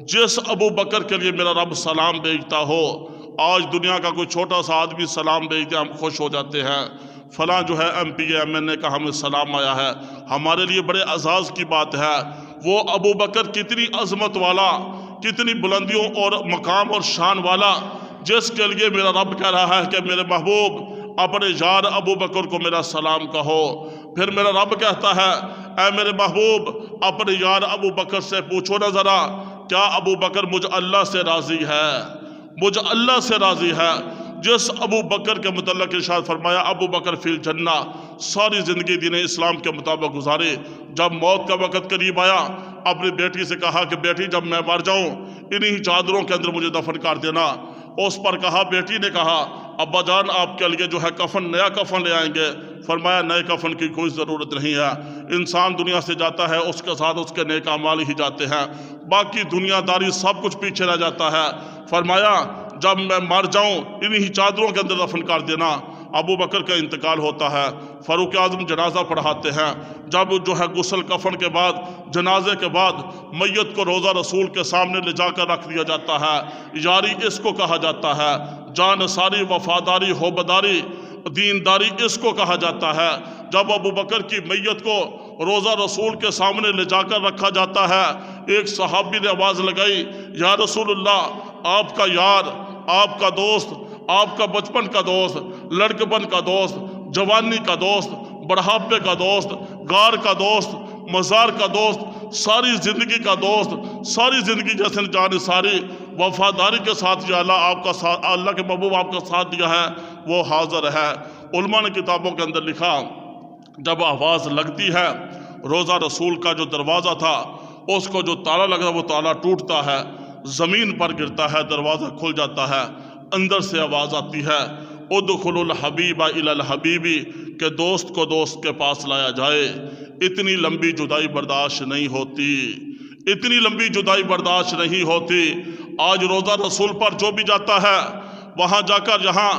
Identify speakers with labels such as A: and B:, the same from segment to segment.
A: जिस अबू बकर के लिए मेरा रब सलाम भेजता हो। आज दुनिया का कोई छोटा सा आदमी सलाम भेजते हम खुश हो जाते हैं, फलां जो है MPA MNA का हमें सलाम आया है, हमारे लिए बड़े एजाज़ की बात है। वो अबू बकर कितनी अजमत वाला, कितनी बुलंदियों और मकाम और शान वाला, जिसके लिए मेरा रब कह रहा है कि मेरे महबूब अपने यार अबू बकर को मेरा सलाम कहो। फिर मेरा रब कहता है, ऐ मेरे महबूब अपने यार अबू बकर से पूछो ना ज़रा, क्या अबू बकर मुझ अल्लाह से राज़ी है, मुझ अल्लाह से राज़ी है। जिस अबू बकर के मुतल्लिक़ इरशाद फरमाया, अबू बकर फिल जन्ना, सारी ज़िंदगी दीन इस्लाम के मुताबिक गुजारे। जब मौत का वक़्त करीब आया, अपनी बेटी से कहा कि बेटी जब मैं मर जाऊँ इन्हीं चादरों के अंदर मुझे दफन कर देना। उस पर कहा, बेटी ने कहा, अब्बा जान आपके लिए जो है कफन, नया कफन ले आएंगे। फरमाया नए कफन की कोई ज़रूरत नहीं है, इंसान दुनिया से जाता है उसके साथ उसके नेक अमाल ही जाते हैं, बाकी दुनियादारी सब कुछ पीछे रह जाता है। फरमाया जब मैं मर जाऊं इन्हीं चादरों के अंदर दफन कर देना। अबू बकर का इंतकाल होता है, फ़ारूक आज़म जनाजा पढ़ाते हैं। जब जो है गुस्ल कफन के बाद, जनाजे के बाद मैयत को रोज़ा रसूल के सामने ले जाकर रख दिया जाता है। यारी इसको कहा जाता है, जान सारी, वफादारी, होबदारी, दीनदारी इसको कहा जाता है। जब अबू बकर की मैयत को रोज़ा रसूल के सामने ले जाकर रखा जाता है, एक सहाबी ने आवाज़ लगाई, या रसूलुल्लाह आपका यार, आपका दोस्त, आपका बचपन का दोस्त, लड़कपन का दोस्त, जवानी का दोस्त, बढ़ापे का दोस्त, गार का दोस्त, मज़ार का दोस्त, सारी ज़िंदगी का दोस्त, सारी ज़िंदगी जैसे जान सारी वफादारी के साथ या अल्लाह आपका साथ, अल्लाह के महबूब आपका साथ दिया है, वो हाज़िर है। उलमा ने किताबों के अंदर लिखा, जब आवाज़ लगती है, रोज़ा रसूल का जो दरवाज़ा था उसको जो ताला लगा वो ताला टूटता है, ज़मीन पर गिरता है, दरवाज़ा खुल जाता है, अंदर से आवाज़ आती है, उदखुलुल हबीबा इलल हबीबी, के दोस्त को दोस्त के पास लाया जाए। इतनी लंबी जुदाई बर्दाश्त नहीं होती, इतनी लंबी जुदाई बर्दाश्त नहीं होती। आज रोज़ा रसूल पर जो भी जाता है, वहाँ जाकर जहाँ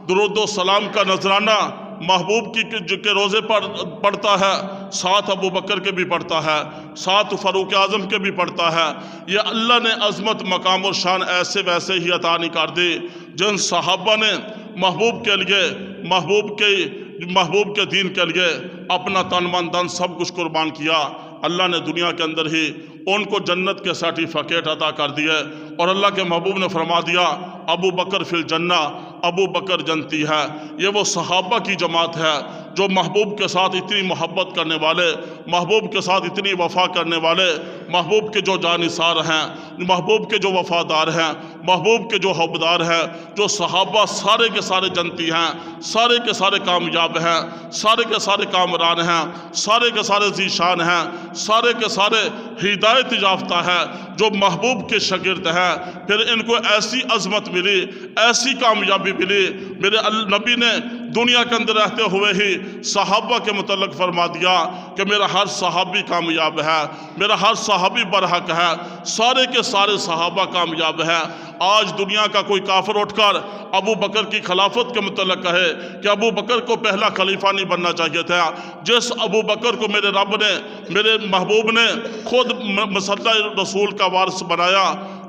A: दुरूद सलाम का नजराना महबूब की के रोज़े पर पढ़ता है, साथ अबू बकर के भी पढ़ता है, साथ फ़ारूक आज़म के भी पढ़ता है। ये अल्लाह ने अज़मत, मकाम और शान ऐसे वैसे ही अता नहीं कर दी। जिन सहाबा ने महबूब के लिए, महबूब के दीन के लिए अपना तन मन धन सब कुछ कुर्बान किया, अल्लाह ने दुनिया के अंदर ही उनको जन्नत के सर्टिफिकेट अता कर दिए। और अल्लाह के महबूब ने फरमा दिया, अबू बकर फिल जन्ना, अबू बकर जन्नती है। ये वो सहाबा की जमात है जो महबूब के साथ इतनी मोहब्बत करने वाले, महबूब के साथ इतनी वफा करने वाले, महबूब के जो जानिसार हैं, महबूब के जो वफादार हैं, महबूब के जो हौबदार हैं। जो सहाबा सारे के सारे जन्नती हैं, सारे के सारे कामयाब हैं, सारे के सारे कामरान हैं, सारे के सारे ज़ीशान हैं, सारे के सारे हिदायत याफ्ता है, जो महबूब के शागिर्द हैं। फिर इनको ऐसी अज़मत मिली, ऐसी कामयाबी मिली। मेरे नबी ने दुनिया के अंदर रहते हुए ही सहाबा के मुतल्लिक़ फरमा दिया कि मेरा हर सहाबी कामयाब है, मेरा हर सहाबी बरहक है, सारे के सारे सहाबा कामयाब हैं। आज दुनिया का कोई काफिर उठकर अबू बकर की खिलाफत के मुतल्लिक़ कहे कि अबू बकर को पहला खलीफा नहीं बनना चाहिए था, जिस अबू बकर को मेरे रब ने, मेरे महबूब ने खुद मसल्ला रसूल का वारिस बनाया।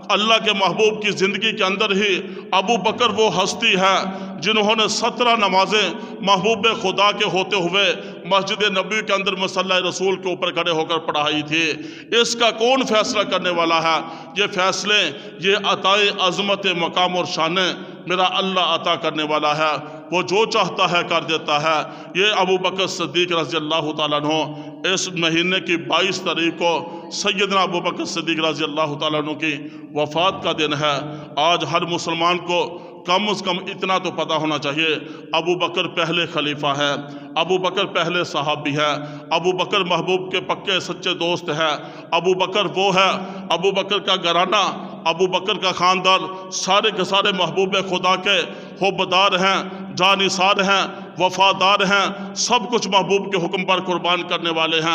A: अल्लाह के महबूब की ज़िंदगी के अंदर ही अबू बकर वो हस्ती है जिन्होंने 17 नमाजें महबूब खुदा के होते हुए मस्जिद नबी के अंदर मसल्ला रसूल के ऊपर खड़े होकर पढ़ाई थी। इसका कौन फैसला करने वाला है? ये फैसले, ये अताए अज़मत, मकाम और शाने मेरा अल्लाह अता करने वाला है। वो जो चाहता है कर देता है। ये अबू बकर सिद्दीक़ रज़ी अल्लाह तआला अन्हु इस महीने की 22 तारीख को सैयदना अबू बकर सिद्दीक़ रज़ी अल्लाह तआला अन्हु की वफ़ात का दिन है। आज हर मुसलमान को कम से कम इतना तो पता होना चाहिए, अबू बकर पहले खलीफा है, अबू बकर पहले सहाबी है, अबू बकर महबूब के पक्के सच्चे दोस्त है, अबू बकर वो है, अबू बकर का घराना, अबू बकर का ख़ानदान सारे के सारे महबूब खुदा के होबदार हैं, जानिसार हैं, वफादार हैं, सब कुछ महबूब के हुक्म पर कुर्बान करने वाले हैं।